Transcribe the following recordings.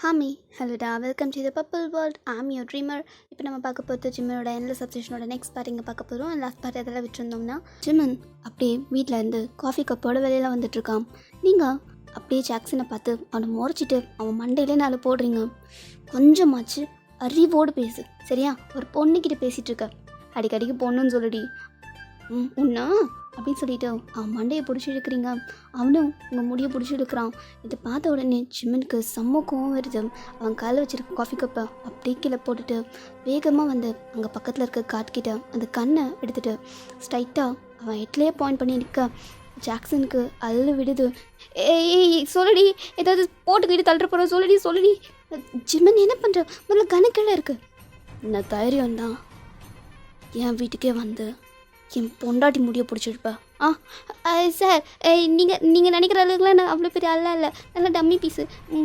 ஹாமி ஹலோடா welcome to the purple world I'm your dreamer. இப்போ நம்ம பார்க்க போகிறது ஜிம்மனோட எண்ட்லெஸ் சப்ஸ்டிஷனோட நெக்ஸ்ட் பார்ட் இங்கே பார்க்க போகிறோம். லாஸ்ட் பார்ட் எதெல்லாம் விட்டுருந்தோம்னா ஜிம்மன் அப்படியே வீட்டில் இருந்து காஃபி கப்போட வெளியில் வந்துட்டுருக்கான். நீங்கள் அப்படியே ஜாக்சனை பார்த்து அவனை முறைச்சிட்டு அவன் மண்டையிலே நாலு போடுறீங்க. கொஞ்சமாச்சு அறிவோடு பேசு சரியா? ஒரு பொண்ணுக்கிட்ட பேசிகிட்டு இருக்க, அடிக்கடிக்கு பொண்ணுன்னு சொல்லுடி உன்னா அப்படின்னு சொல்லிட்டு அவன் மண்டையை பிடிச்சி இழுக்கிறீங்க. அவனும் உங்கள் முடியை பிடிச்சி இழுக்கிறான். இதை பார்த்த உடனே ஜிம்மனுக்கு செம்ம கோவம் வருது. அவன் காலை வச்சிருக்க காஃபி கப்பை அப்படியே கீழே போட்டுட்டு வேகமாக வந்து அங்கே பக்கத்தில் இருக்க காட்கிட்ட அந்த கண்ணை எடுத்துகிட்டு ஸ்ட்ரைட்டாக அவன் ஹெட்லேயே பாயிண்ட் பண்ணி நிற்க ஜாக்சனுக்கு அள்ளு விடுது. ஏய் சொல்லுடி, ஏதாவது போட்டுக்கிட்டு தள்ளுற போகிற சொல்லுடி. ஜிம்மன் என்ன பண்ணுற? முதல்ல கணக்கில் இருக்கு. என்ன தைரியம் தான் என் வீட்டுக்கே வந்து என் பொண்டாட்டி முடிய பிடிச்சிருப்பா? சார், நீங்கள் நினைக்கிற அளவுக்குலாம் நான் அவ்வளோ பெரிய ஆளாக இல்லை, நல்லா டம்மி பீஸு.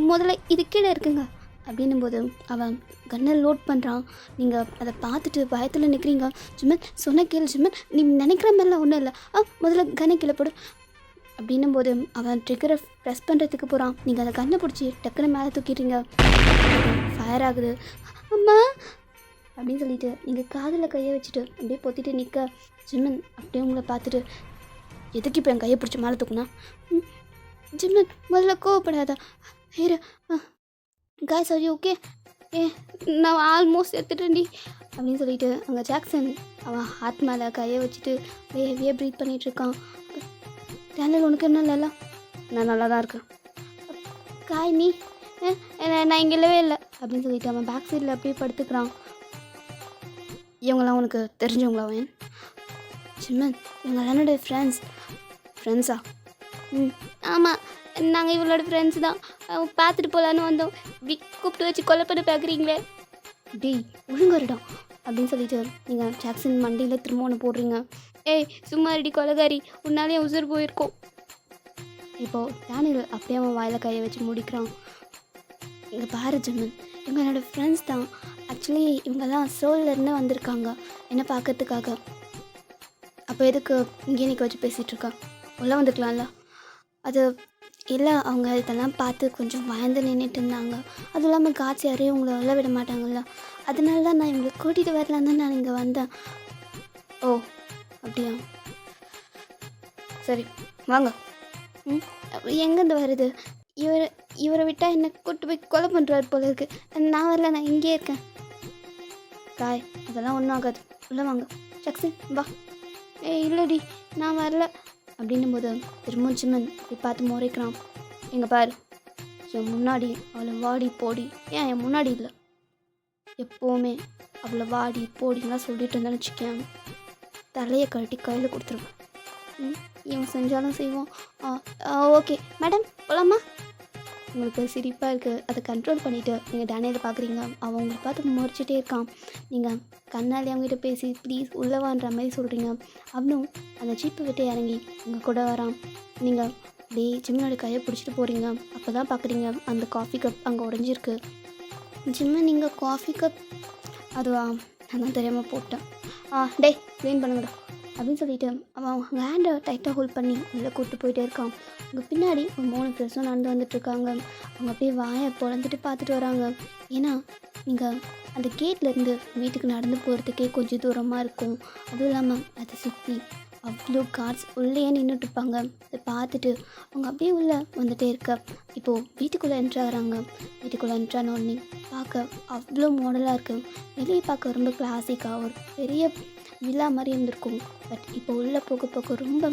முதல்ல இது கீழே இருக்குங்க அப்படின்னும் போது அவன் கன்னை லோட் பண்ணுறான். நீங்கள் அதை பார்த்துட்டு பயத்தில் நிற்கிறீங்க. ஜிம்மன் சொன்ன கேளு ஜிம்மன், நீ நினைக்கிற மாதிரிலாம் ஒன்றும் இல்லை. முதல்ல கன்னை கீழே போடு அப்படின்னும் போது அவன் ட்ரிக்கரை ப்ரெஸ் பண்ணுறதுக்கு போகிறான். நீங்கள் அதை கண்ணை பிடிச்சி டக்குன்னு மேலே தூக்கிடுறீங்க. ஃபயர் ஆகுது. அம்மா அப்படின்னு சொல்லிட்டு நீங்கள் காதில் கையை வச்சுட்டு அப்படியே பொத்திட்டு நிற்க ஜிம்மன் அப்படியே உங்களை பார்த்துட்டு எதுக்கு இப்போ என் கையை பிடிச்சி மேலே தூக்குனா? ஜிம்மன் முதல்ல கோவப்படாதா? Hera guys are you okay? நான் ஆல்மோஸ்ட் எடுத்துட்டேன்டி அப்படின்னு சொல்லிட்டு அங்கே ஜாக்சன் அவன் ஹார்ட் மேலே கையை வச்சுட்டு ஹெவியாக ப்ரீத் பண்ணிகிட்ருக்கான். டேனியல் உனக்கு என்ன இல்லைல்ல? நான் நல்லா தான் இருக்கேன். காய் நீ நான் இங்கே இல்லவே இல்லை அப்படின்னு சொல்லிட்டு அவன் பேக் சைடில் அப்படியே படுத்துக்கிறான். இவங்களாம் உனக்கு தெரிஞ்சவங்களா? அவன் ஜிம்மன் இவங்களாம் என்னோடய ஃப்ரெண்ட்ஸா? ஆமாம், நாங்கள் இவளோட ஃப்ரெண்ட்ஸ் தான். பார்த்துட்டு போகலான்னு வந்தோம். இப்படி கூப்பிட்டு வச்சு கொலை பண்ண பார்க்குறீங்களே. டி ஒழுங்கருடம் அப்படின்னு சொல்லிட்டு நீங்கள் ஜாக்சன் மண்டியில் திரும்ப ஒன்று போடுறீங்க. ஏய் சும்மா ரெடி கொலைகாரி, உன்னாலே உசுர் போயிருக்கோம். இப்போது டேனியல் அப்படியே அவன் வாயில் கையை வச்சு முடிக்கிறான். இங்கே பாரு ஜிம்மன், இவங்க என்னோடய ஃப்ரெண்ட்ஸ் தான். ஆக்சுவலி இவங்கெல்லாம் சோல்லேருந்து வந்திருக்காங்க என்னை பார்க்கறதுக்காக. அப்போ எதுக்கு இங்கே நிற்க வச்சு பேசிகிட்ருக்கா? உள்ளே வந்துருக்கலாம்ல. அது இல்லை, அவங்க இதெல்லாம் பார்த்து கொஞ்சம் பயந்து நின்றுட்டு இருந்தாங்க. அதுவும் இல்லாமல் காட்சி யாரையும் உங்களை உள்ள விட மாட்டாங்கல்ல, அதனால தான் நான் இவங்களை கூட்டிகிட்டு வரலான்னு தான் நான் இங்கே வந்தேன். ஓ அப்படியா, சரி வாங்க. எங்கேருந்து வருது? இவரை விட்டால் என்னை கூப்பிட்டு போய் கொலை பண்ணுறாரு போல இருக்கு. நான் வரல, நான் இங்கேயே இருக்கேன். காய் அதெல்லாம் ஒன்றும் ஆகாது, உள்ளே வாங்க. ஜாக்சன் வா. இல்லைடி நான் வரல அப்படின்னும் போது திரும்ப ஜிம்மன் இப்படி பார்த்து முறைக்கிறான். எங்கே பாரு, என் முன்னாடி அவளை வாடி போடி. ஏன் என் முன்னாடி இல்லை, எப்போவுமே அவளை வாடி போடின்லாம் சொல்லிட்டு இருந்தேன்னு வச்சுக்கேன், தலையை கழட்டி கையில் கொடுத்துருவேன். இவன் செஞ்சாலும் செய்வோம். ஓகே மேடம் போகலாமா? உங்களுக்கு சிரிப்பாக இருக்குது, அதை கண்ட்ரோல் பண்ணிவிட்டு நீங்கள் டேனியலை பார்க்குறீங்க. அவன் உங்களை பார்த்து முறைச்சிட்டே இருக்கான். நீங்கள் கண்ணாலே அவங்ககிட்ட பேசி ப்ளீஸ் உள்ளவான்ற மாதிரி சொல்கிறீங்க. அவனும் அந்த ஜீப்பை விட்டு இறங்கி உங்கள் கூட வரான். நீங்கள் அப்படியே ஜிம்மனோட கையை பிடிச்சிட்டு போகிறீங்க. அப்போ தான் பார்க்குறீங்க அந்த காஃபி கப் அங்கே உடஞ்சிருக்கு. ஜிம்மன் நீங்கள் காஃபி கப் அதுவா, நான் தான் தெரியாமல் போட்டேன். டே க்ளீன் பண்ணுங்கடா அப்படின்னு சொல்லிட்டு அவன் அவங்க ஹேண்டை டைட்டாக ஹோல்ட் பண்ணி உள்ளே கூப்பிட்டு போயிட்டே இருக்கான். அவங்க பின்னாடி ஒரு 3 ஃப்ரெண்ட்ஸும் நடந்து வந்துட்டுருக்காங்க. அவங்க அப்படியே வாயை பொழந்துட்டு பார்த்துட்டு வராங்க. ஏன்னா நீங்கள் அந்த கேட்லேருந்து வீட்டுக்கு நடந்து போகிறதுக்கே கொஞ்சம் தூரமாக இருக்கும். அதுவும் இல்லாமல் அதை சுற்றி அவ்வளோ கார்ட்ஸ் உள்ளே நின்றுட்டுருப்பாங்க. அதை பார்த்துட்டு அவங்க அப்படியே உள்ளே வந்துகிட்டே இருக்க இப்போது வீட்டுக்குள்ளே என்ட்ராகிறாங்க. வீட்டுக்குள்ளே என்ட்ரானோடனே பார்க்க அவ்வளோ மாடலாக இருக்குது. வெளியே பார்க்க ரொம்ப கிளாசிக்காக ஒரு பெரிய விழா மாதிரி இருந்திருக்கும். பட் இப்போ உள்ளே போக போக ரொம்ப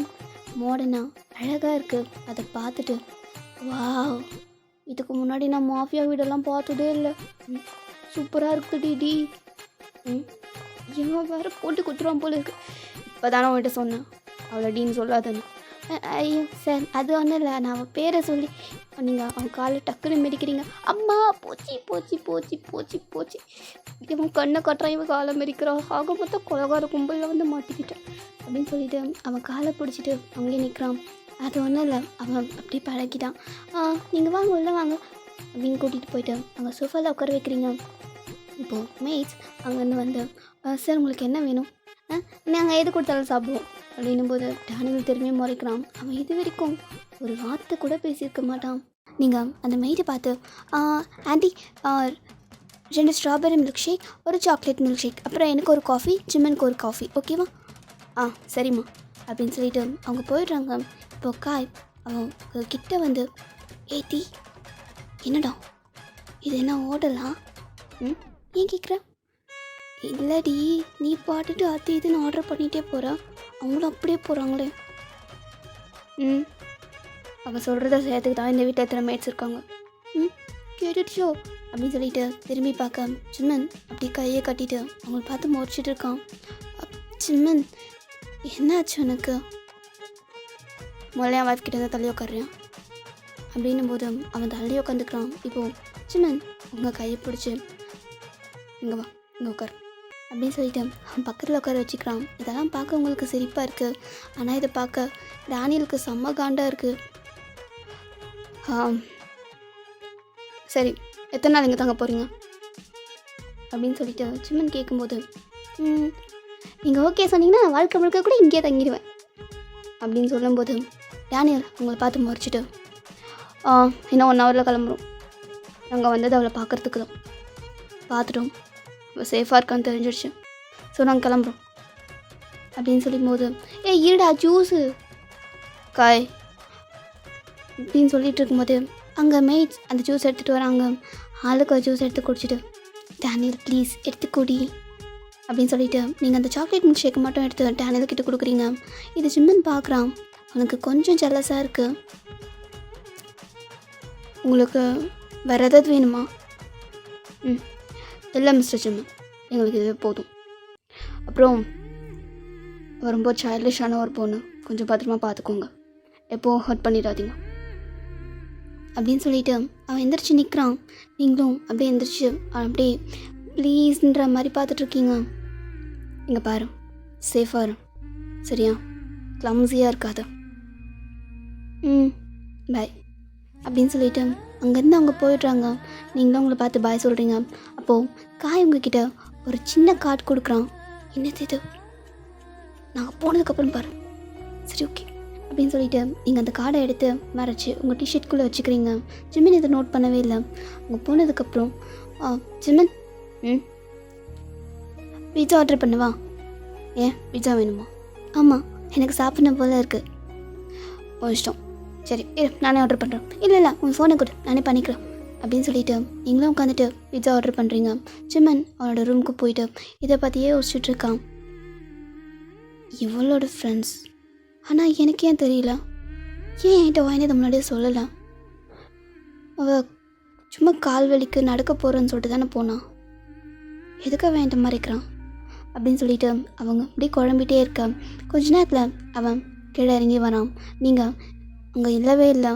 மாடர்னாக அழகாக இருக்குது. அதை பார்த்துட்டு வாவ், இதுக்கு முன்னாடி நான் மாஃபியா வீடெல்லாம் பார்த்ததே இல்லை, சூப்பராக இருக்குது டி. இவன் வேறு போட்டு குத்துருவான் போல இருக்கு. இப்போ தானே அவன்கிட்ட சொன்னேன் அவளை டீன்னு சொல்லாதன்னு. ஐயோ சார் அது ஒன்றும் இல்லை, நான் அவன் பேரை சொல்லி நீங்கள் அவன் காலை டக்குன்னு மிதிக்கிறீங்க. அம்மா போச்சு போச்சு போச்சு போச்சு போச்சு. இவன் கண்ணை கட்டுறான், இவன் காலை மிதிக்கிறான். ஆக மொத்தம் கொலகார கும்பலில் வந்து மாட்டிக்கிட்டேன் அப்படின்னு சொல்லிட்டு அவன் காலை பிடிச்சிட்டு அங்கேயே நிற்கிறான். அது ஒன்றும் இல்லை, அவன் அப்படியே பழகிட்டான். நீங்கள் வாங்க உள்ள வாங்க அப்படின்னு கூட்டிகிட்டு போயிட்டு அங்கே சோஃபாவில் உட்கார வைக்கிறீங்க. இப்போது மேட்ஸ் அங்கேருந்து வந்து சார் உங்களுக்கு என்ன வேணும்? நாங்கள் எது கொடுத்தாலும் சாப்பிடுவோம் அப்படின்னும் போது டேனியல் திரும்பியும் முறைக்கிறான். அவன் இது வரைக்கும் ஒரு வார்த்தை கூட பேசியிருக்க மாட்டான். நீங்கள் அந்த மெய்டை பார்த்து ஆண்டி, 2 ஸ்ட்ராபெரி மில்க் ஷேக், ஒரு சாக்லேட் மில்க் ஷேக், அப்புறம் எனக்கு ஒரு காஃபி, ஜிம்மனுக்கு ஒரு காஃபி, ஓகேவா? சரிம்மா அப்படின்னு சொல்லிட்டு அவங்க போயிடுறாங்க. இப்போ காய் அவங்க கிட்ட வந்து, ஏத்தி என்னடா இது, என்ன ஹோட்டலா? ஏன் கேட்குற? இல்லடி, நீ பாட்டுட்டு அது இதுன்னு ஆர்டர் பண்ணிகிட்டே போகிற, அவங்களும் அப்படியே போகிறாங்களே. அவள் சொல்கிறத செய்யறதுக்கு தான் இந்த வீட்டில் எத்தனை மேட்ஸ் இருக்காங்க. கேட்டுச்சோ அப்படின்னு சொல்லிட்டு திரும்பி பார்க்க சிம்மன் அப்படி கையை கட்டிட்டு அவங்கள பார்த்து முறைச்சிட்டு இருக்கான். சிம்மன், என்னாச்சு உனக்கு? முதல்ல என் வைஃப் கிட்ட இருந்தால் தள்ளி உட்காடுறேன் அப்படின்னும் போது அவன் தள்ளி உட்காந்துக்கிறான். இப்போது சிம்மன் உங்கள் கையை பிடிச்சி, இங்கே வா, இங்கே உட்கார் அப்படின்னு சொல்லிட்டு அவன் பக்கத்தில் உட்கார வச்சுக்கிறான். இதெல்லாம் பார்க்க உங்களுக்கு சிரிப்பாக இருக்குது, ஆனால் இதை பார்க்க டேனியலுக்கு செம்ம காண்டாக இருக்குது. சரி, எத்தனை நாள் இங்கே தங்க போகிறீங்க அப்படின்னு சொல்லிட்டு சிம்மன் கேட்கும்போது, நீங்கள் ஓகே சொன்னீங்கன்னா நான் வாழ்க்கை முழுக்க கூட இங்கேயே தங்கிடுவேன் அப்படின்னு சொல்லும்போது டேனியல் அவங்கள பார்த்து முறைச்சிட்டு, இன்னும் 1 ஹவரில் கிளம்புறோம், நாங்கள் வந்தது அவளை பார்க்குறதுக்கு தான், பார்த்துட்டோம், அவள் சேஃபாக இருக்கான்னு தெரிஞ்சிடுச்சு, ஸோ நாங்கள் கிளம்புறோம் அப்படின்னு சொல்லும்போது, இருடா ஜூஸு காய் அப்படின்னு சொல்லிட்டு இருக்கும்போது அங்கே மெய்ட்ஸ் அந்த ஜூஸ் எடுத்துகிட்டு வராங்க. ஆளுக்கு ஒரு ஜூஸ் எடுத்து குடிச்சிட்டு, டேனியல் ப்ளீஸ் எடுத்து குடி அப்படின்னு சொல்லிட்டு நீங்கள் அந்த சாக்லேட் மில்க் ஷேக்கை மட்டும் எடுத்து டேனியல் கிட்ட கொடுக்குறீங்க. இது ஜிம்மன் பார்க்குறான், அவனுக்கு கொஞ்சம் ஜெலஸாக இருக்குது. உங்களுக்கு வேறு ஏதாவது வேணுமா? இல்லை மிஸ்டர் ஜிம்மன், எங்களுக்கு இது போதும். அப்புறம் ரொம்ப சைல்டிஷான ஒரு பொண்ணு, கொஞ்சம் பத்திரமா பார்த்துக்கோங்க, எப்போவும் ஹர்ட் பண்ணிடாதீங்க அப்படின்னு சொல்லிட்டு அவன் எந்திரிச்சு நிற்கிறான். நீங்களும் அப்படியே எந்திரிச்சு அப்படியே ப்ளீஸ்ன்ற மாதிரி பார்த்துட்ருக்கீங்க. இங்கே பாரு, சேஃபாக இரு, சரியா? கிளம்ஸியாக இருக்காது. பாய் அப்படின்னு சொல்லிட்டு அங்கேருந்து அவங்க போயிடுறாங்க. நீங்களும் அவங்கள பார்த்து பாய் சொல்கிறீங்க. அப்போது காய் உங்ககிட்ட ஒரு சின்ன கார்டு கொடுக்குறான். என்னது இது? நாங்கள் போனதுக்கப்புறம் பாரு, சரி ஓகே அப்படின்னு சொல்லிட்டு நீங்கள் அந்த கார்டை எடுத்து மறைச்சி உங்கள் டிஷர்ட்குள்ளே வச்சுக்கிறீங்க. ஜிம்மன் இதை நோட் பண்ணவே இல்லை. அவங்க போனதுக்கப்புறம், ஜிம்மன் பீட்சா ஆர்டர் பண்ணுவா? ஏன் பீட்சா வேணுமா? ஆமாம், எனக்கு சாப்பிடணும் போல இருக்குது. இஷ்டம், சரி நானே ஆர்டர் பண்ணுறேன். இல்லை உங்கள் ஃபோனை கொடு, நானே பண்ணிக்கிறேன் அப்படின்னு சொல்லிட்டு நீங்களும் உட்காந்துட்டு பீட்சா ஆர்டர் பண்ணுறீங்க. ஜிம்மன் அவனோட ரூமுக்கு போயிட்டு இதை பற்றியே யோசிச்சுட்ருக்கான். இவளோட ஃப்ரெண்ட்ஸ், ஆனால் எனக்கு ஏன் தெரியல, ஏன் என்கிட்ட வாங்கினது முன்னாடியே சொல்லலை? அவள் சும்மா கால் வலிக்கு நடக்க போகிறேன்னு சொல்லிட்டு தானே போனான், எதுக்காக என்கிட்ட மறைக்கிறான் அப்படின்னு சொல்லிட்டு அவங்க அப்படியே குழம்பிட்டே இருக்க கொஞ்ச நேரத்தில் அவன் கீழே இறங்கி வரான். நீங்கள் அங்கே இல்லவே இல்லை.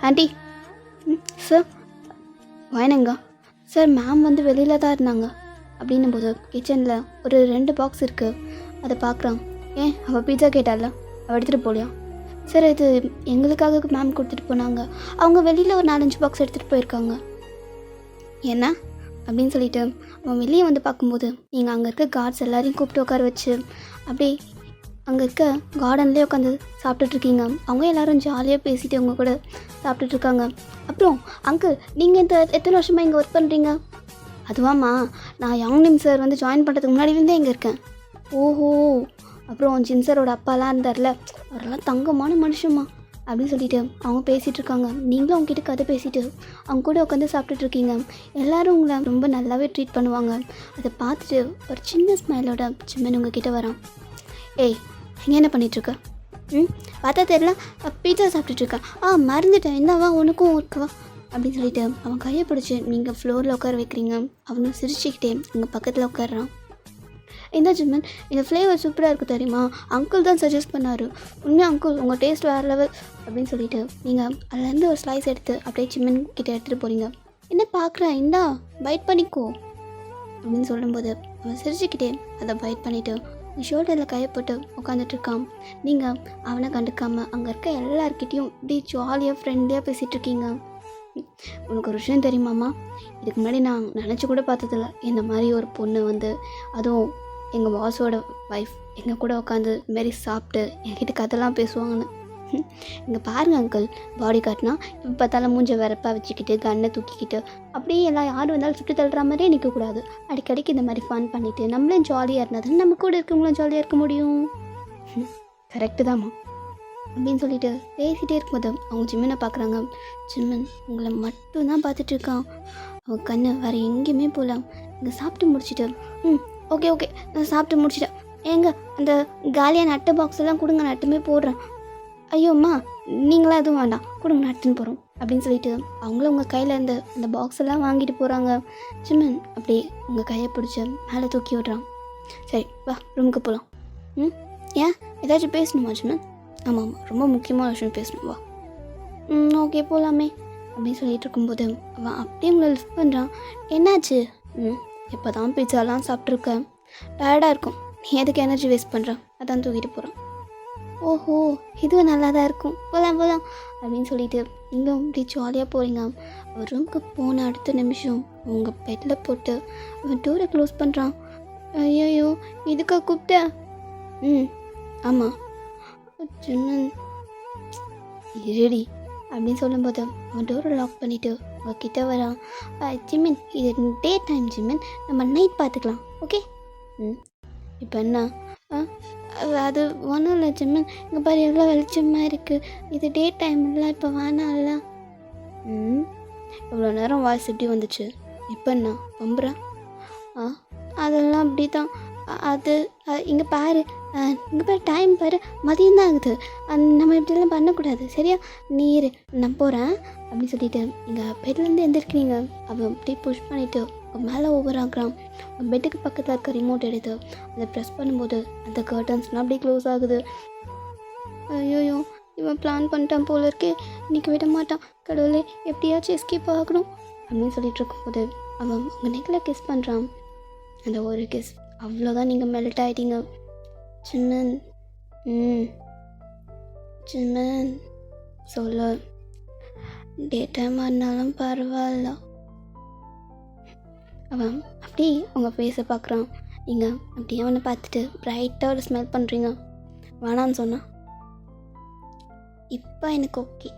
ஆண்டி, சார் வாங்கினங்க சார், மேம் வந்து வெளியில் தான் இருந்தாங்க அப்படின்னும் போது கிச்சனில் ஒரு 2 பாக்ஸ் இருக்குது, அதை பார்க்குறான். ஏன் அவள் பீட்சா கேட்டால, அவள் எடுத்துகிட்டு போகலையா? சார் இது எங்களுக்காக மேம் கொடுத்துட்டு போனாங்க, அவங்க வெளியில் ஒரு 4-5 பாக்ஸ் எடுத்துகிட்டு போயிருக்காங்க. என்ன அப்படின்னு சொல்லிட்டு அவன் வெளியே வந்து பார்க்கும்போது நீங்கள் அங்கே இருக்க கார்ட்ஸ் எல்லாரையும் கூப்பிட்டு உட்கார வச்சு அப்படியே அங்கே இருக்க கார்டன்லேயே உட்காந்து சாப்பிட்டுட்ருக்கீங்க. அவங்க எல்லோரும் ஜாலியாக பேசிட்டு அவங்க கூட சாப்பிட்டுட்ருக்காங்க. அப்புறம் அங்கிள், நீங்கள் எத்தனை வருஷமாக இங்கே ஒர்க் பண்ணுறீங்க? அதுவாம்மா, நான் யங்னிம் சார் வந்து ஜாயின் பண்ணுறதுக்கு முன்னாடிலேருந்தே இங்கே இருக்கேன். ஓஹோ, அப்புறம் ஜின் சாரோட அப்பாலாம் இருந்தார்ல, அவரெல்லாம் தங்கமான மனுஷம்மா அப்படின்னு சொல்லிட்டு அவங்க பேசிகிட்டு இருக்காங்க. நீங்களும் அவங்ககிட்ட கதை பேசிட்டு அவங்க கூட உட்காந்து சாப்பிட்டுட்ருக்கீங்க. எல்லோரும் உங்களை ரொம்ப நல்லாவே ட்ரீட் பண்ணுவாங்க. அதை பார்த்துட்டு ஒரு சின்ன ஸ்மைலோட ஜிம்மன் உங்ககிட்ட வரான். ஏய், இங்கே என்ன பண்ணிகிட்ருக்க? பார்த்தா தெரியல, பீட்சா சாப்பிட்டுட்ருக்கேன். மறந்துட்டேன், என்னவா உனக்கும் இருக்கவா அப்படின்னு சொல்லிட்டு அவன் கையை பிடிச்சி நீங்கள் ஃப்ளோரில் உட்கார வைக்கிறீங்க. அவனும் சிரிச்சுக்கிட்டே அங்கே பக்கத்தில் உட்காடுறான். இந்த ஜிம்மன், இந்த ஃப்ளேவர் சூப்பராக இருக்குது தெரியுமா, அங்கிள் தான் சஜஸ்ட் பண்ணார், உண்மையாக அங்கிள் உங்கள் டேஸ்ட் வேறு லெவல் அப்படின்னு சொல்லிட்டு நீங்கள் அதுலேருந்து ஒரு ஸ்லைஸ் எடுத்து அப்படியே ஜிம்மன் கிட்டே எடுத்துகிட்டு போகிறீங்க. என்ன பார்க்குறேன், இந்தா பைட் பண்ணிக்கோ அப்படின்னு சொல்லும்போது அவன் சிரிச்சுக்கிட்டே அதை பைட் பண்ணிவிட்டு ஷோல்டரில் கையை போட்டு உட்காந்துட்ருக்கான். நீங்கள் அவனை கண்டுக்காமல் அங்கே இருக்க எல்லாருக்கிட்டேயும் இப்படி ஜாலியாக ஃப்ரெண்ட்லியாக பேசிகிட்ருக்கீங்க. உனக்கு ஒரு விஷயம் தெரியுமாம்மா, இதுக்கு முன்னாடி நான் நினச்சி கூட பார்த்ததில்ல இந்த மாதிரி ஒரு பொண்ணு வந்து, அதுவும் எங்கள் பாஸோட ஒய்ஃப் எங்கள் கூட உட்காந்து இதுமாரி சாப்பிட்டு என்கிட்ட கதைலாம் பேசுவாங்கன்னு. இங்கே பாருங்கள் அங்கிள், பாடி கார்ட்னா இப்போ பார்த்தாலும் மூஞ்ச வரப்பாக வச்சுக்கிட்டு கண்ணை தூக்கிக்கிட்டு அப்படியே எல்லாம் யார் வந்தாலும் சுட்டு தள்ளுற மாதிரியே நிற்கக்கூடாது. அடிக்கடிக்கு இந்த மாதிரி ஃபன் பண்ணிவிட்டு நம்மளும் ஜாலியாக இருந்தால் நம்ம கூட இருக்கவங்களும் ஜாலியாக இருக்க முடியும். கரெக்டு தாம்மா அப்படின்னு சொல்லிட்டு பேசிகிட்டே இருக்கும்போது அவங்க ஜிம்மனை பார்க்குறாங்க. ஜிம்மன் உங்களை மட்டும்தான் பார்த்துட்ருக்கான். அவன் கண்ணு வேறு எங்கேயுமே போகலாம். இங்கே சாப்பிட்டு முடிச்சுட்டு ஓகே ஓகே நான் சாப்பிட்டு முடிச்சிட்டேன். ஏங்க அந்த காலியான அட்டை பாக்ஸ் எல்லாம் கொடுங்க, நான் அட்டுமே போடுறேன். ஐயோம்மா நீங்களாம் எதுவும் வேண்டாம் கொடுங்க, நட்டுன்னு போகிறோம் அப்படின்னு சொல்லிட்டு அவங்களும் உங்கள் கையில் இருந்த அந்த பாக்ஸ் எல்லாம் வாங்கிட்டு போகிறாங்க. ஜிம்மன் அப்படியே உங்கள் கையை பிடிச்சி மேலே தூக்கி விட்றான். சரி வா ரூமுக்கு போகலாம். ஏன் ஏதாச்சும் பேசணுமா ஜிம்மன்? ஆமாம் ரொம்ப முக்கியமான விஷயம் பேசணும், வா. ஓகே போகலாமே அப்படின்னு சொல்லிட்டு இருக்கும்போது அவன் அப்படியே உங்களை லிஃப்ட் பண்ணுறான். என்னாச்சு? இப்போ தான் பிட்சாலாம் சாப்பிட்ருக்கேன், டயர்டாக இருக்கும், நீ எதுக்கு எனர்ஜி வேஸ்ட் பண்ணுறான், அதான் தூக்கிட்டு போகிறான். ஓஹோ இதுவும் நல்லா தான் இருக்கும், போகலாம் போகலாம் அப்படின்னு சொல்லிட்டு நீங்களும் இப்படி ஜாலியாக போகிறீங்க. ஒரு ரூமுக்கு போன அடுத்த நிமிஷம் உங்கள் பெட்டில் போட்டு அவன் டோரை க்ளோஸ் பண்ணுறான். ஐயோ இதுக்காக கூப்பிட்டேன்? ஆமாம் ஜிம்மன் இருடி அப்படின்னு சொல்லும்போது அவன் டோரை லாக் பண்ணிவிட்டு அவகிட்ட வரான். ஜிம்மன் இது டே டைம் ஜிம்மன், நம்ம நைட் பார்த்துக்கலாம் ஓகே? இப்போ என்ன? அது ஒன்றும் இல்லை ஜிம்மன், இங்கே பாரு எவ்வளோ வெளிச்சமாக இருக்குது, இது டே டைம் இல்லை, இப்போ வேணாம்ல. இவ்வளோ நேரம் வாய்ஸ் எப்படி வந்துச்சு, இப்போ என்ன பம்புறா? அதெல்லாம் அப்படி தான். அது இங்கே பாரு, இங்கே பாரு டைம் பாரு, மதியம் தான் ஆகுது, நம்ம இப்படிலாம் பண்ணக்கூடாது சரியா? நீர் நான் போகிறேன் அப்படின்னு சொல்லிட்டு இங்கே பெட்லேருந்து எந்திருக்கிறீங்க. அவன் அப்படியே புஷ் பண்ணிவிட்டு மேலே ஓவர் ஆகுறான். பெட்டுக்கு பக்கத்தில் இருக்க ரிமோட் எடுத்து அதை ப்ரெஸ் பண்ணும்போது அந்த கர்டன்ஸ்லாம் அப்படியே க்ளோஸ் ஆகுது. ஐயோயோ இவன் பிளான் பண்ணிட்டான் போல இருக்கே, இன்றைக்கி விட மாட்டான், கடவுளே எப்படியாச்சும் எஸ்கேப் ஆகணும் அப்படின்னு சொல்லிட்டு இருக்கும்போது அவன் உங்கள் நெக்கில் கிஸ் பண்ணுறான். அந்த ஒரு கிஸ் அவ்வளோதான், நீங்கள் மெல்ட் ஆகிட்டீங்க. ஜிம்மன் ஜிம்மன் சொல்ல டே டைமாக இருந்தாலும் பரவாயில்ல. அவன் அப்படியே உங்கள் ஃபேஸை பார்க்குறான். நீங்கள் அப்படியே அவனை பார்த்துட்டு ப்ரைட்டாக ஒரு ஸ்மெல் பண்ணுறீங்க. வேணான்னு சொன்னான், இப்போ எனக்கு ஓகே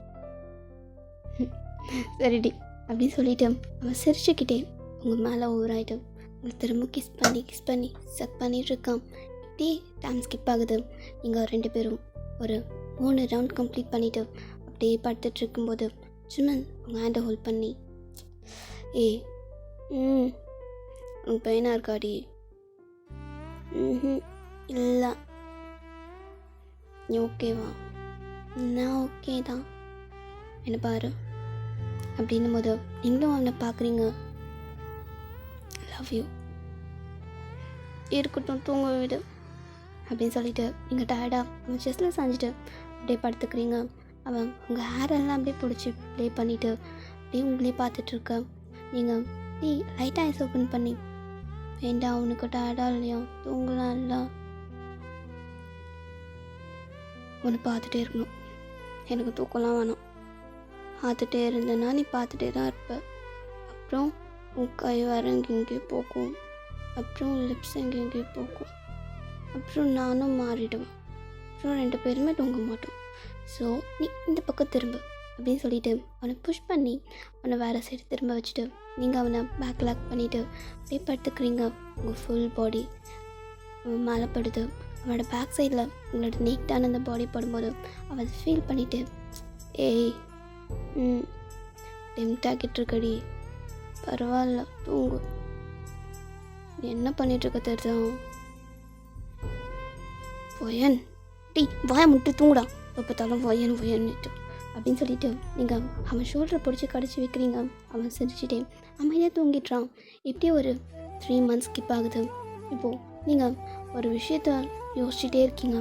சரிடி அப்படின்னு சொல்லிவிட்டு அவன் சிரிச்சுக்கிட்டே உங்கள் மேலே ஓவராயிட்டு உங்களை திரும்ப கிஸ் பண்ணி சக் பண்ணிகிட்ருக்கான். இப்படியே டைம் ஸ்கிப் ஆகுது. நீங்கள் 2 பேரும் ஒரு 3 ரவுண்ட் கம்ப்ளீட் பண்ணிவிட்டு அப்படியே படுத்துட்டு இருக்கும்போது ஜிம்மன் உங்கள் ஹேண்டை ஹோல்ட் பண்ணி உங்கள் பெயினாக இருக்காடி? இல்லை. நீ ஓகேவா? நான் ஓகே தான், என்ன பாரு அப்படின்னும் போது நீங்களும் அவனை பார்க்குறீங்க. லவ் யூ, இருக்கட்டும் தூங்க விடு அப்படின்னு சொல்லிட்டு நீங்கள் டயர்டாக அவன் செஸ்ஸில் சாஞ்சிட்டு அப்படியே படுத்துக்கிறீங்க. அவன் உங்கள் ஹேரெல்லாம் அப்படியே பிடிச்சி ப்ளே பண்ணிவிட்டு அப்படியே உங்களே பார்த்துட்ருக்க. நீங்கள் அப்படியே லைட்டாக ஐஸ் ஓப்பன் பண்ணி வேண்டாம் அவனுக்கு டயர்டாக இல்லையா, தூங்கலாம் இல்லை, ஒன்று பார்த்துட்டே இருக்கணும், எனக்கு தூக்கம்லாம் வேணாம், பார்த்துட்டே இருந்தேன்னா நீ பார்த்துட்டே தான் இருப்ப, அப்புறம் உன் கை வர எங்கெங்கேயோ போகும், அப்புறம் லிப்ஸ் எங்கெங்கேயோ போகும், அப்புறம் நானும் மாறிடுவேன், அப்புறம் 2 பேருமே தூங்க மாட்டோம், ஸோ நீ இந்த பக்கம் திரும்ப அப்படின்னு சொல்லிவிட்டு அவனை புஷ் பண்ணி அவனை வேறு சைடு திரும்ப வச்சுட்டு நீங்கள் அவனை பேக் லாக் பண்ணிவிட்டு அப்படியே படுத்துக்கிறீங்க. உங்கள் ஃபுல் பாடி மேலே படுது. அவனோட பேக் சைடில் உங்களோட நீட்டான அந்த பாடி படும்போது அவன் ஃபீல் பண்ணிவிட்டு ஏய் டெம்டாகிட்ருக்கடி, பரவாயில்ல தூங்கு, என்ன பண்ணிகிட்ருக்க தெரியுதா? பொயன் டீ வாய முட்டு தூங்குடா, பார்த்தாலும் வயன்னுட்டு அப்படின்னு சொல்லிட்டு நீங்கள் அவன் ஷோல்டரை பிடிச்சி கடிச்சு வைக்கிறீங்க. அவன் சிரிச்சுட்டே அமைதியாக தூங்கிட்டுறான். இப்படியே ஒரு 3 months ஸ்கிப் ஆகுது. இப்போது நீங்கள் ஒரு விஷயத்த யோசிச்சுட்டே இருக்கீங்க.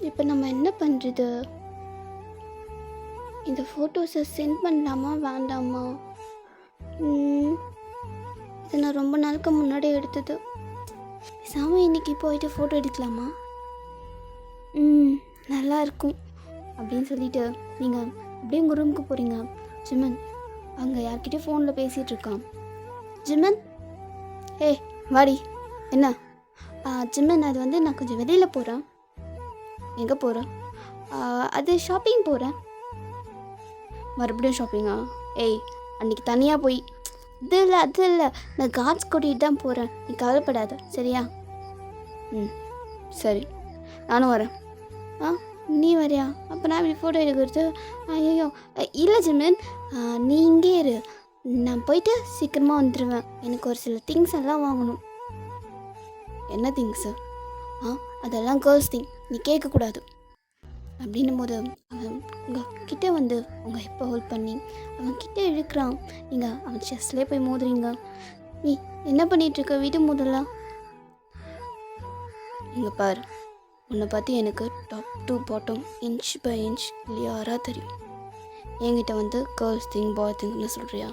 இப்போ நம்ம என்ன பண்ணுறது? இந்த ஃபோட்டோஸை சென்ட் பண்ணலாமா வேண்டாமா? இதை நான் ரொம்ப நாளுக்கு முன்னாடி எடுத்தது. பேசாமல் இன்றைக்கி போயிட்டு ஃபோட்டோ எடுக்கலாமா? நல்லா இருக்கும் அப்படின்னு சொல்லிட்டு நீங்கள் அப்படியே உங்கள் ரூமுக்கு போகிறீங்க. ஜிம்மன் அங்கே யார்கிட்டயும் ஃபோனில் பேசிகிட்டு இருக்கான். ஜிம்மன் வாடி. என்ன? ஜிம்மன் அது வந்து நான் கொஞ்சம் வெளியில் போகிறேன். எங்கே போகிறேன்? அது ஷாப்பிங் போகிறேன். மறுபடியும் ஷாப்பிங்கா? ஏய், அன்றைக்கி தனியாக போய் அது இல்லை, நான் கார்ட்ஸ் கூட்டிகிட்டு தான் போகிறேன். நீ கவலைப்படாத சரியா? ம் சரி, நானும் வரேன். நீ வரியா? அப்போ நான் இப்படி ஃபோட்டோ எடுக்கிறது? ஐயோ இல்லை ஜிமின், நீ இங்கே இரு. நான் போயிட்டு சீக்கிரமாக வந்துடுவேன். எனக்கு ஒரு சில திங்ஸ் எல்லாம் வாங்கணும். என்ன திங்ஸு? அதெல்லாம் கேர்ள்ஸ் திங், நீ கேட்கக்கூடாது. அப்படின்னும் போது அவன் உங்கள் கிட்டே வந்து உங்கள் ஹிப்பை ஹோல்ட் பண்ணி அவன் கிட்டே இழுக்கிறான். நீங்கள் அவன் செஸ்ட்லேயே போய் மோதுறீங்க. நீ என்ன பண்ணிகிட்ருக்க? வீட்டு மோதலாம். இங்கே பாரு, உன்னை பற்றி எனக்கு top to bottom inch by inch கிளியராக தெரியும். என்கிட்ட வந்து கேர்ள்ஸ் திங் பாய் திங்னு சொல்கிறியா?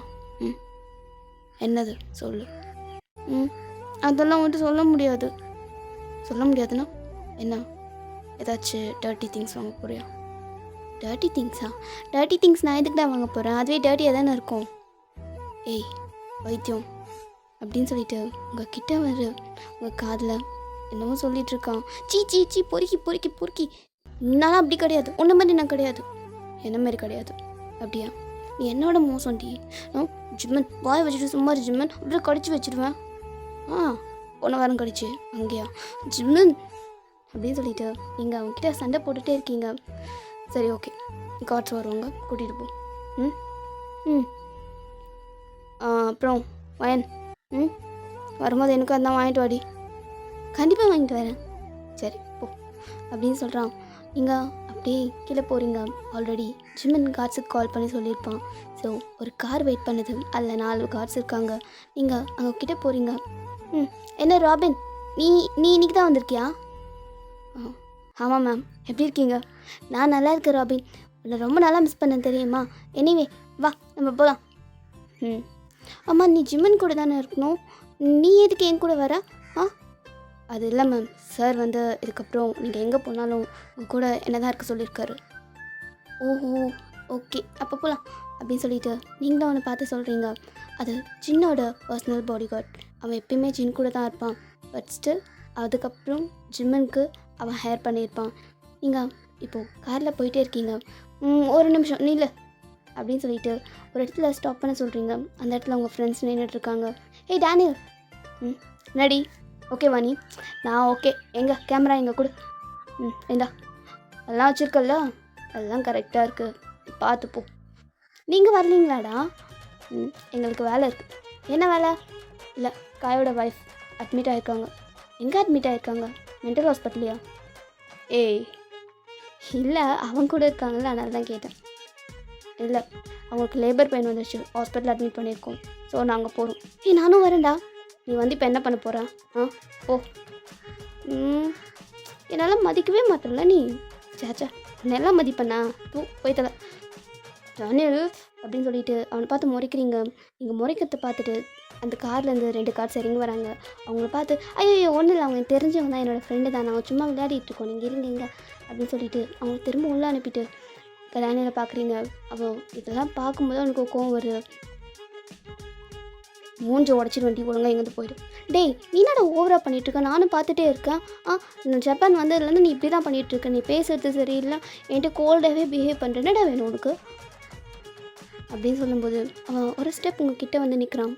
என்னது சொல்லு. அதெல்லாம் வந்துட்டு சொல்ல முடியாது. சொல்ல முடியாதுன்னா என்ன? ஏதாச்சும் டர்ட்டி திங்ஸ் வாங்க போறியா? டர்ட்டி திங்ஸா? டர்ட்டி திங்ஸ் நான் எதுக்கு தான் வாங்க போகிறேன்? அதுவே டர்ட்டியாக தானே இருக்கும். ஏய் வைத்தியம் அப்படின்னு சொல்லிட்டு உங்கள் கிட்ட வரு உங்கள் காதில் என்னமோ சொல்லிகிட்ருக்கான். சீ பொறுக்கி பொறுக்கி பொறுக்கி. நான் அப்படி கிடையாது, உன்ன மாதிரி நான் கிடையாது. என்ன மாதிரி கிடையாது? அப்படியா? நீ என்னோட மோசம்டி. ஜிம்மன் வாய் வச்சுட்டு சும்மா ஜிம்மன் அப்படியே கடிச்சு வச்சுருவேன். போன வாரம் கடிச்சு அங்கேயா? ஜிம்மன் அப்படின்னு சொல்லிட்டு நீங்கள் அவங்ககிட்ட சண்டை போட்டுகிட்டே இருக்கீங்க. சரி ஓகே, கார்ட்ஸ் வருவாங்க, கூட்டிகிட்டு போ. அப்புறம் வயன் வரும்போது எனக்கு அதான் வாங்கிட்டு வாடி. கண்டிப்பாக வாங்கிட்டு வரேன். சரி போ அப்படின்னு சொல்கிறான். நீங்கள் அப்படியே கீழே போகிறீங்க. ஆல்ரெடி ஜிம்மன் கார்ட்ஸுக்கு கால் பண்ணி சொல்லியிருப்பான். ஸோ ஒரு கார் வெயிட் பண்ணுது, அதில் 4 கார்ட்ஸ் இருக்காங்க. நீங்கள் அங்கே கிட்டே போகிறீங்க. என்ன ராபின், நீ இன்னைக்கு தான் வந்திருக்கியா? ஆமாம் மேம். எப்படி இருக்கீங்க? நான் நல்லா இருக்கேன் ராபின். உன்னை ரொம்ப நல்லா மிஸ் பண்ணேன் தெரியுமா? எனிவே வா நம்ம போகலாம். ஆமாம், நீ ஜிம்மன் கூட தானே இருக்கணும். நீ எதுக்கு என் கூட வர? அது இல்லை மேம், சார் வந்து இதுக்கப்புறம் நீங்கள் எங்கே போனாலும் உங்கள் கூட என்ன தான் இருக்க சொல்லியிருக்காரு. ஓஹோ ஓகே, அப்போ போகலாம் அப்படின்னு சொல்லிட்டு நீங்களும் அவனை பார்த்து சொல்கிறீங்க. அது ஜின்னோட பர்சனல் பாடி கார்ட். அவன் எப்பயுமே ஜின் கூட தான் இருப்பான். பட் ஸ்டில் அதுக்கப்புறம் ஜிம்மனுக்கு அவன் ஹேர் பண்ணியிருப்பான். நீங்கள் இப்போது காரில் போயிட்டே இருக்கீங்க. ஒரு நிமிஷம் நில்லு அப்படின்னு சொல்லிட்டு ஒரு இடத்துல ஸ்டாப் பண்ண சொல்கிறீங்க. அந்த இடத்துல உங்கள் ஃப்ரெண்ட்ஸ் நின்றுட்டுருக்காங்க. ஏய் டேனியல், நடி ஓகே வாணி, நான் ஓகே. எங்கே கேமரா எங்கே கொடு. ஏண்டா அதெல்லாம் வச்சுருக்கல்ல, அதெல்லாம் கரெக்டாக இருக்குது, பார்த்துப்போ. நீங்கள் வரலீங்களாடா? எங்களுக்கு வேலை இருக்குது. என்ன வேலை? இல்லை, காயோட வைஃப் அட்மிட் ஆகிருக்காங்க. எங்கே அட்மிட் ஆகிருக்காங்க? மென்டல் ஹாஸ்பிட்டலையா? ஏய் இல்லை, அவங்க கூட இருக்காங்கல்ல, அதனால தான் கேட்டேன். இல்லை, அவங்களுக்கு லேபர் பெயின் வந்துடுச்சு, ஹாஸ்பிட்டல் அட்மிட் பண்ணியிருக்கோம். ஸோ நாங்கள் போகிறோம். நானும் வரேன்டா. நீ வந்து இப்போ என்ன பண்ண போகிற? ஓ என்னால் மதிக்கவே மாட்டல நீ. சேச்சா, உன்னெல்லாம் மதிப்பண்ணா? போய் தலை டேனியல் அப்படின்னு சொல்லிட்டு அவனை பார்த்து முறைக்கிறீங்க. நீங்கள் முறைக்கிறத பார்த்துட்டு அந்த கார்லேருந்து 2 கார்ஸ் இறங்கி வராங்க. அவங்கள பார்த்து ஐயோ ஒன்றும் இல்லை, அவங்க தெரிஞ்சவங்க தான், என்னோடய ஃப்ரெண்டு தான், நாங்கள் சும்மா விளையாடிட்டு இருக்கோம், நீங்கள் இருங்க அப்படின்னு சொல்லிட்டு அவங்க திரும்ப உள்ளே அனுப்பிட்டு டேனியலை பார்க்குறீங்க. அவள் இதெல்லாம் பார்க்கும்போது அவனுக்கு கோவம் வருது. மூஞ்சி உடச்சிட்டு வண்டி ஒழுங்காக எங்கேருந்து போய்டும். டேய் நீ என்னடா ஓவராக பண்ணிகிட்ருக்க? நானும் பார்த்துட்டே இருக்கேன். ஜப்பான் வந்ததுலேருந்து நீ இப்படி தான் பண்ணிகிட்ருக்க. நீ பேசுறது சரியில்லை, என்கிட்ட கோல்டாகவே பிஹேவ் பண்ணுற. என்னடா வேணும் உனக்கு அப்படின்னு சொல்லும்போது அவன் ஒரு ஸ்டெப் உங்கள் கிட்டே வந்து நிற்கிறான்.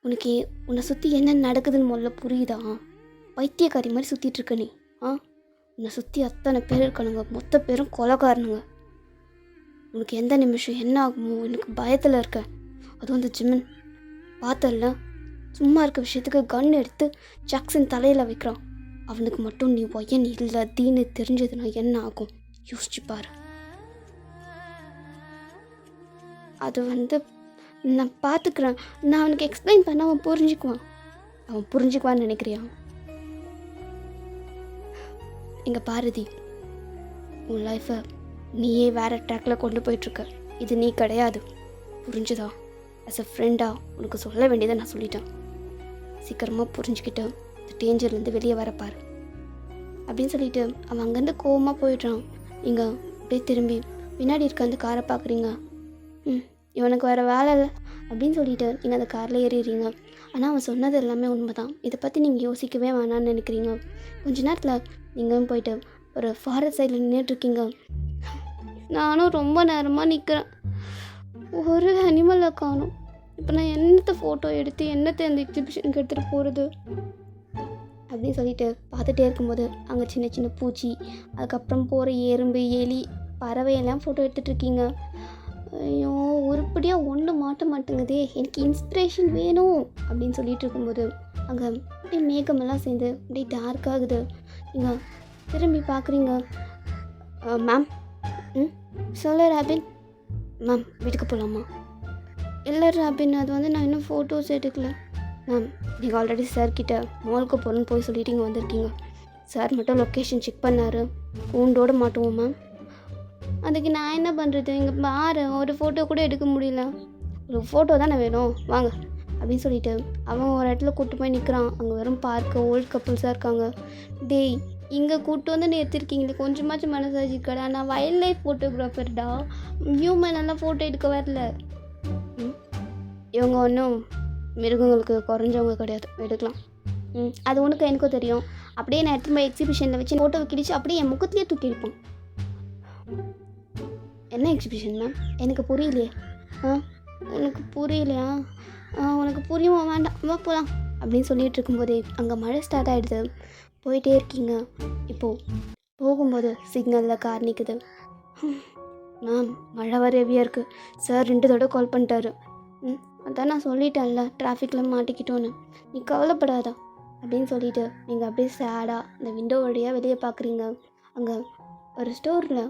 உனக்கு உன்னை சுற்றி என்ன நடக்குதுன்னு முதல்ல புரியுதா? பைத்தியக்காரி மாதிரி சுற்றிட்டுருக்க நீ. உன்னை சுற்றி அத்தனை பேர் இருக்கானுங்க, மொத்த பேரும் கொலைக்காரனுங்க. உனக்கு எந்த நிமிஷம் என்ன ஆகுமோ எனக்கு பயத்தில் இருக்க. அதுவும் அந்த ஜிம்மன் பார்த்தல, சும்மா இருக்க விஷயத்துக்கு கன் எடுத்து ஜாக்சன் தலையில் வைக்கிறான். அவனுக்கு மட்டும் நீ ஒயன் இல்லை தீனு தெரிஞ்சதுன்னா என்ன ஆகும் யோசிச்சு பாரு. அது வந்து நான் பார்த்துக்கிறேன். நான் அவனுக்கு எக்ஸ்பிளைன் பண்ண அவன் புரிஞ்சுக்குவான்னு நினைக்கிறியா? இங்கே பாரதி, உன் லைஃப்பை நீயே வேறு ட்ராக்கில் கொண்டு போயிட்டுருக்க. இது நீ கிடையாது, புரிஞ்சுதா? ஆஸ் அ ஃப்ரெண்டாக உனக்கு சொல்ல வேண்டியதை நான் சொல்லிட்டேன். சீக்கிரமாக புரிஞ்சுக்கிட்டு இந்த டேஞ்சர்லேருந்து வெளியே வரப்பார் அப்படின்னு சொல்லிட்டு அவன் அங்கேருந்து கோவமாக போயிடுறான். நீங்கள் அப்படியே திரும்பி பின்னாடி இருக்க அந்த காரை பார்க்குறீங்க. இவனுக்கு வேறு வேலை இல்லை அப்படின்னு சொல்லிட்டு நீங்கள் அந்த காரில் ஏறிடுறீங்க. ஆனால் அவன் சொன்னது எல்லாமே உண்மை தான். இதை பற்றி நீங்கள் யோசிக்கவே வேணான்னு நினைக்கிறீங்க. கொஞ்ச நேரத்தில் நீங்களும் போயிட்டு ஒரு ஃபாரஸ்ட் சைடில் நின்றுட்டுருக்கீங்க. நானும் ரொம்ப நேரமாக நிற்கிறேன். ஒரு அனிமலை காணும். இப்போ நான் என்னத்தை ஃபோட்டோ எடுத்து என்னத்தை அந்த எக்ஸிபிஷனுக்கு எடுத்துகிட்டு போகிறது அப்படின்னு சொல்லிட்டு பார்த்துட்டே இருக்கும்போது அங்கே சின்ன சின்ன பூச்சி, அதுக்கப்புறம் போகிற எறும்பு, எலி, பறவையெல்லாம் ஃபோட்டோ எடுத்துகிட்ருக்கீங்க. ஐயோ, உருப்படியாக ஒன்று மாட்ட மாட்டேங்குதே, எனக்கு இன்ஸ்பிரேஷன் வேணும் அப்படின்னு சொல்லிட்டு இருக்கும்போது அங்கே அப்படியே மேகமெல்லாம் சேர்ந்து அப்படியே டார்க் ஆகுது. நீங்கள் திரும்பி பார்க்குறீங்க. மேம், சொல்ல ராபின். மேம், வீட்டுக்கு போகலாமா? இல்லை ராபின், அது வந்து நான் இன்னும் ஃபோட்டோஸ் எடுக்கல. மேம், நீங்கள் ஆல்ரெடி சார்கிட்ட மாலுக்கு போகிறேன்னு போய் சொல்லிட்டு இங்கே வந்திருக்கீங்க. சார் மட்டும் லொக்கேஷன் செக் பண்ணார், கூண்டோடு மாட்டுவோம் மேம். அதுக்கு நான் என்ன பண்ணுறது? இங்கே பாரு, ஒரு ஃபோட்டோ கூட எடுக்க முடியல. ஒரு ஃபோட்டோ தானே வேணும், வாங்க அப்படின்னு சொல்லிட்டு அவன் ஒரு இடத்துல கூப்பிட்டு போய் நிற்கிறான். அங்கே வெறும் பார்க்க ஓல்டு கப்புள்ஸாக இருக்காங்க. டேய், இங்கே கூப்பிட்டு வந்து நீ எடுத்திருக்கீங்களே, கொஞ்சமாச்சும் மனசாச்சு இருக்கடா. நான் வைல்ட் லைஃப் ஃபோட்டோகிராஃபர்டா, ஹியூமன் நல்லா ஃபோட்டோ எடுக்க வரல. இவங்க ஒன்றும் மிருகங்களுக்கு குறைஞ்சவங்க கிடையாது, எடுக்கலாம். அது உனக்கு எனக்கும் தெரியும். அப்படியே நான் எடுத்து போய் எக்ஸிபிஷனில் வச்சு ஃபோட்டோவை கிடிச்சு அப்படியே என் முகத்துலேயே தூக்கி எடுப்போம். என்ன எக்ஸிபிஷன் மேம்? எனக்கு புரியலையே. உனக்கு புரியலையா? உனக்கு புரியும், வேண்டாம், வா போகலாம் அப்படின்னு சொல்லிட்டு இருக்கும்போதே அங்கே மழை ஸ்டார்ட் ஆகிடுது. போயிட்டே இருக்கீங்க. இப்போது போகும்போது சிக்னலில் கார் நிற்குது. மேம், மழை வர ஹெவியாக இருக்குது. சார் 2 தடவை கால் பண்ணிட்டாரு. அதான் நான் சொல்லிட்டேன்ல, டிராஃபிக்கில் மாட்டிக்கிட்டோன்னு. நீ கவலைப்படாதா அப்படின்னு சொல்லிவிட்டு நீங்கள் அப்படியே சேடாக இந்த விண்டோ வழியாக வெளியே பார்க்குறீங்க. அங்கே ஒரு ஸ்டோரில்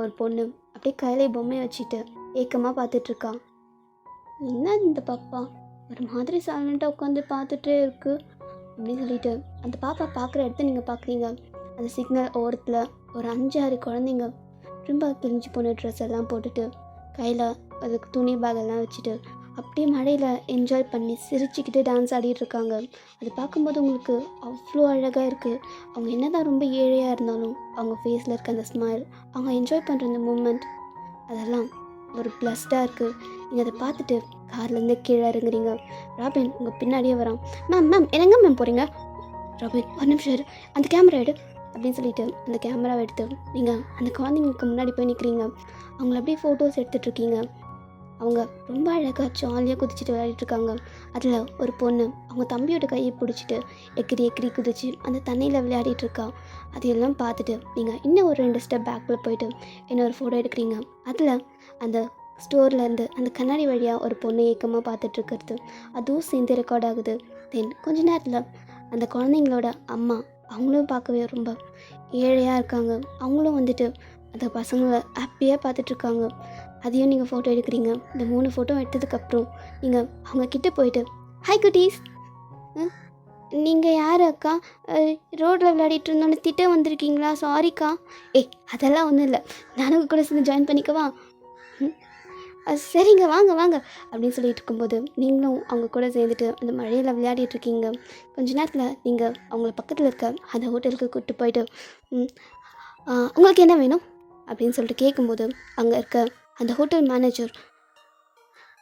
ஒரு பொண்ணு அப்படியே கையிலே பொம்மையை வச்சுட்டு ஏக்கமாக பார்த்துட்ருக்கா. என்ன இந்த பாப்பா ஒரு மாதிரி சைலண்ட்டாக உட்காந்து பார்த்துட்டே இருக்குது அப்படின்னு சொல்லிட்டு அந்த பாப்பா பார்க்குற இடத்த நீங்கள் பார்க்குறீங்க. அந்த சிக்னல் ஓரத்தில் ஒரு 5-6 குழந்தைங்க ரொம்ப கிழிஞ்சு போன ட்ரெஸ் எல்லாம் போட்டுட்டு கையில் அதுக்கு துணி பேகெல்லாம் வச்சுட்டு அப்படியே மழையில் என்ஜாய் பண்ணி சிரிச்சுக்கிட்டு டான்ஸ் ஆடிட்டுருக்காங்க. அது பார்க்கும்போது உங்களுக்கு அவ்வளோ அழகாக இருக்குது. அவங்க என்ன தான் ரொம்ப ஏழையாக இருந்தாலும் அவங்க ஃபேஸில் இருக்க அந்த ஸ்மைல், அவங்க என்ஜாய் பண்ணுற அந்த மூமெண்ட், அதெல்லாம் ஒரு ப்ளஸ்டாக இருக்குது. நீங்கள் அதை பார்த்துட்டு கார்லேருந்து கீழே இறங்குறீங்க. ராபின் உங்கள் பின்னாடியே வரான். மேம் என்னங்க மேம் போகிறீங்க? ராபின், ஒரு நிமிஷம் இரு, அந்த கேமரா எடு அப்படின்னு சொல்லிட்டு அந்த கேமராவை எடுத்து நீங்கள் அந்த குழந்தைங்களுக்கு முன்னாடி போய் நிற்கிறீங்க. அவங்கள அப்படியே ஃபோட்டோஸ் எடுத்துகிட்ருக்கீங்க. அவங்க ரொம்ப அழகாக ஜாலியாக குதிச்சுட்டு விளையாடிட்டுருக்காங்க. அதில் ஒரு பொண்ணு அவங்க தம்பியோட கையை பிடிச்சிட்டு எக்கிரி குதிச்சு அந்த தண்ணியில் விளையாடிட்டுருக்கா. அதையெல்லாம் பார்த்துட்டு நீங்கள் இன்னும் ஒரு 2 ஸ்டெப் பேக்கில் போயிட்டு இன்னொரு ஃபோட்டோ எடுக்கிறீங்க. அதில் அந்த ஸ்டோர்லேருந்து அந்த கண்ணாடி வழியாக ஒரு பொண்ணு ஏக்கமாக பார்த்துட்ருக்கிறது அதுவும் சேர்ந்து ரெக்கார்ட் ஆகுது. தென் கொஞ்ச நேரத்தில் அந்த குழந்தைங்களோட அம்மா, அவங்களும் பார்க்கவே ரொம்ப ஏழையாக இருக்காங்க. அவங்களும் வந்துட்டு அந்த பசங்களை ஹாப்பியாக பார்த்துட்ருக்காங்க. அதையும் நீங்கள் ஃபோட்டோ எடுக்கிறீங்க. இந்த 3 ஃபோட்டோ எடுத்ததுக்கப்புறம் நீங்கள் அவங்க கிட்டே போயிட்டு, ஹாய் குட்டீஸ், நீங்கள் யார் அக்கா? ரோட்டில் விளையாடிட்டு இருந்தோன்னு திட்ட வந்திருக்கீங்களா? சாரிக்கா. அதெல்லாம் ஒன்றும் இல்லை, நானும் கூட சேர்ந்து ஜாயின் பண்ணிக்கவா? சரிங்க, வாங்க அப்படின்னு சொல்லிட்டு இருக்கும்போது நீங்களும் அவங்க கூட சேர்ந்துட்டு அந்த மழையில் விளையாடிட்டுருக்கீங்க. கொஞ்ச நேரத்தில் நீங்கள் அவங்கள பக்கத்தில் இருக்க அந்த ஹோட்டலுக்கு கூப்பிட்டு போயிட்டு உங்களுக்கு என்ன வேணும் அப்படின்னு சொல்லிட்டு கேட்கும்போது அங்கே இருக்க அந்த ஹோட்டல் மேனேஜர்,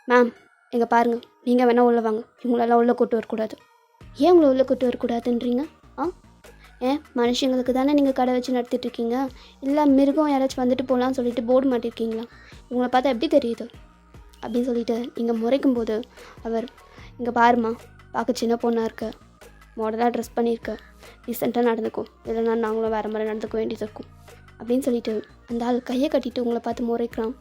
மேம் எங்கே பாருங்கள், நீங்கள் வேணால் உள்ளே வாங்க, இவங்களெல்லாம் உள்ளே கூட்டு வரக்கூடாது. ஏன் உங்களை உள்ளே கூட்டு வரக்கூடாதுன்றீங்க? ஏன் மனுஷங்களுக்கு தானே நீங்கள் கடை வச்சு நடத்திட்டுருக்கீங்க, இல்லை மிருகம் யாராச்சும் வந்துட்டு போகலான்னு சொல்லிட்டு போர்டு மாட்டிருக்கீங்களா? இவங்களை பார்த்தா எப்படி தெரியுது அப்படின்னு சொல்லிட்டு நீங்கள் முறைக்கும்போது அவர், இங்கே பாருமா, பார்க்க சின்ன பொண்ணாக இருக்க, மாடலாக ட்ரெஸ் பண்ணியிருக்க, ரீசெண்டாக நடந்துக்கும், இல்லைனா நாங்களும் வேறு மாதிரி நடந்துக்க வேண்டியது இருக்கும் அப்படின்னு சொல்லிட்டு அந்த ஆள் கையை கட்டிட்டு உங்களை பார்த்து முறைக்கிறான்.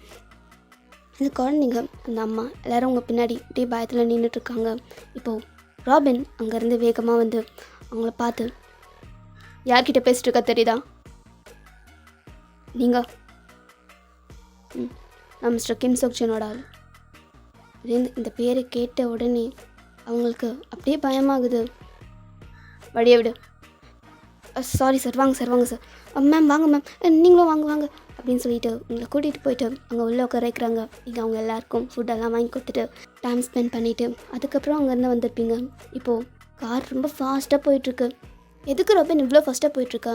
அந்த குழந்தைங்க, அந்த அம்மா எல்லோரும் உங்கள் பின்னாடி அப்படியே பயத்தில் நின்றுட்டுருக்காங்க. இப்போது ராபின் அங்கேருந்து வேகமாக வந்து அவங்கள பார்த்து, யார்கிட்ட பேசிட்டு இருக்கா தெரியுதா? நீங்கள்? நான் மிஸ்டர் கிம் சோக்ஜினோட ஆள். இந்த பேரை கேட்ட உடனே அவங்களுக்கு அப்படியே பயமாகுது. வழியை விடு. சாரி சார், வாங்க சார். மேம் வாங்க மேம், நீங்களும் வாங்க அப்படின்னு சொல்லிட்டு உங்களை கூட்டிகிட்டு போயிட்டு அங்கே உள்ளே உட்கார வைக்கிறாங்க. நீங்கள் அவங்க எல்லாருக்கும் ஃபுட்டெல்லாம் வாங்கி கொடுத்துட்டு டைம் ஸ்பெண்ட் பண்ணிவிட்டு அதுக்கப்புறம் அங்கேருந்து வந்திருப்பீங்க. இப்போது கார் ரொம்ப ஃபாஸ்ட்டாக போயிட்டுருக்கு. எதுக்கு ராபின் இவ்வளோ ஃபாஸ்ட்டாக போயிட்டுருக்கா?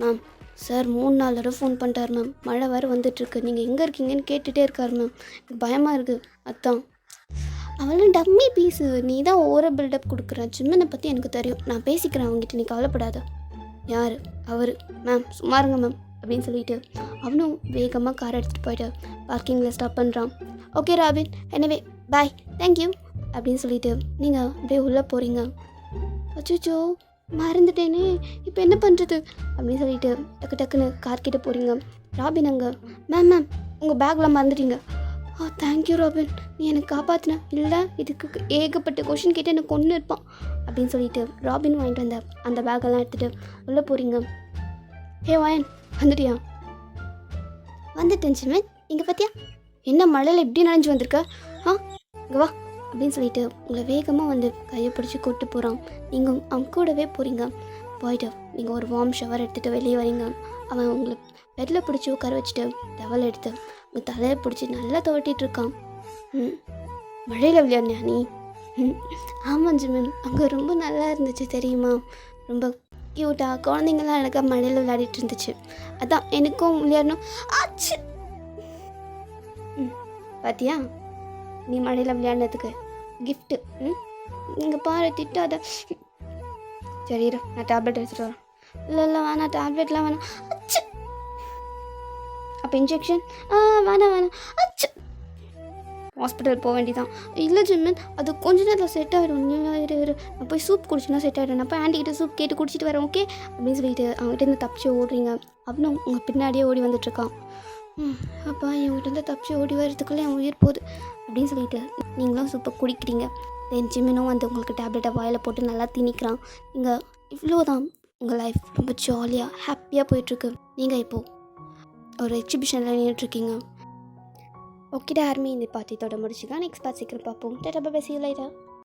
மேம், சார் 3-4 தடவை ஃபோன் பண்ணிட்டார் மேம், மழை வேறு வந்துட்டுருக்கு, நீங்கள் எங்கே இருக்கீங்கன்னு கேட்டுகிட்டே இருக்கார் மேம், எனக்கு பயமாக இருக்குது. அதான். அவளும் டம்மி பீஸு, நீ தான் ஓவர பில்டப் கொடுக்குற. ஜிம்மனை பற்றி எனக்கு தெரியும், நான் பேசிக்கிறேன் அவங்ககிட்ட, நீ கவலைப்படாத. யார் அவர்? மேம் சும்மா இருங்க மேம் அப்படின்னு சொல்லிட்டு அவனும் வேகமாக கார் எடுத்துகிட்டு போயிட்டு பார்க்கிங்கில் ஸ்டாப் பண்ணுறான். ஓகே ராபின், எனவே பாய், தேங்க்யூ அப்படின்னு சொல்லிட்டு நீங்கள் அப்படியே உள்ளே போகிறீங்க. அச்சோ மறந்துட்டேனே, இப்போ என்ன பண்ணுறது அப்படின்னு சொல்லிட்டு டக்கு டக்குன்னு கார் கிட்ட போகிறீங்க. ராபின் அங்கே, மேம் மேம் உங்கள் பேக்லாம் மறந்துட்டீங்க. தேங்க்யூ ராபின், நீ எனக்கு காப்பாற்றின, இல்லை இதுக்கு ஏகப்பட்ட கொஷின் கேட்டு எனக்கு கொண்டு இருப்பான் அப்படின்னு சொல்லிட்டு ராபின் வாங்கிட்டு வந்த அந்த பேக்கெல்லாம் எடுத்துகிட்டு உள்ளே போகிறீங்க. ஹே வாயன், வந்துட்டியா? வந்துட்டேன் ஜிமின், இங்கே பார்த்தியா? என்ன மழையில் இப்படி நனைஞ்சு வந்திருக்க? இங்கே வா அப்படின்னு சொல்லிட்டு உங்களை வேகமாக வந்து கையை பிடிச்சி கூப்பிட்டு போகிறான். நீங்கள் அவன் கூடவே போகிறீங்க. போயிட்டு நீங்கள் ஒரு வார்ம் ஷவர் எடுத்துகிட்டு வெளியே வரீங்க. அவன் உங்களை பெட்டில் பிடிச்சி உட்கார வச்சுட்டு டவல் எடுத்து உங்கள் தலையை பிடிச்சி நல்லா துவட்டிகிட்டு இருக்கான். மழையில் விளையாடியா நீ? ஆமாம் ஜிமின், அங்கே ரொம்ப நல்லா இருந்துச்சு தெரியுமா? ரொம்ப க்யூட்டாக குழந்தைங்களாம் எனக்கு மழையில் விளையாடிட்டு இருந்துச்சு. அதான் எனக்கும் விளையாடணும். ஆச்சு. பார்த்தியா நீ மழையில் விளையாடினதுக்கு கிஃப்ட்டு. இங்கே பாரு, திட்டாத. சரி இரு, நான் டேப்லெட் எடுத்துகிட்டு வரேன். இல்லை வேணாம், டேப்லெட்லாம் வேணாம். அச்சு. அப்போ இன்ஜெக்ஷன்? வேணாம். அச்சு. ஹாஸ்பிட்டல் போக வேண்டியதான். இல்லை ஜிமின், அது கொஞ்ச நேரத்தில் செட் ஆகிடும். நீ இரு, நான் போய் சூப் குடிச்சுன்னா செட் ஆகிடும். நான் போய் ஆண்டிக்கிட்ட சூப் கேட்டு குடிச்சிட்டு வரேன், ஓகே அப்படின்னு சொல்லிட்டு அவங்ககிட்ட தப்பிச்சு ஓடுறீங்க. அவனும் உங்கள் பின்னாடியே ஓடி வந்துட்டுருக்கான். அப்பா என்கிட்ட தப்பிச்சு ஓடி வர்றதுக்குள்ளே என் உயிர் போகுது அப்படின்னு சொல்லிட்டு நீங்களும் சூப்பை குடிக்கிறீங்க. தென் ஜிமினும் வந்து உங்களுக்கு டேப்லெட்டை வாயில் போட்டு நல்லா திணிக்கிறான். நீங்கள் இவ்வளோதான், உங்கள் லைஃப் ரொம்ப ஜாலியாக ஹாப்பியாக போயிட்டுருக்கு. நீங்கள் இப்போது ஒரு எக்ஸிபிஷனில் நின்றுட்டுருக்கீங்க. ஓகே ஆர்மி, இந்த பார்ட்டி இதோட முடிச்சுக்கலாம். நெக்ஸ்ட் பார்ட் சீக்கிரம் பார்ப்போம். Tata bye, see you later.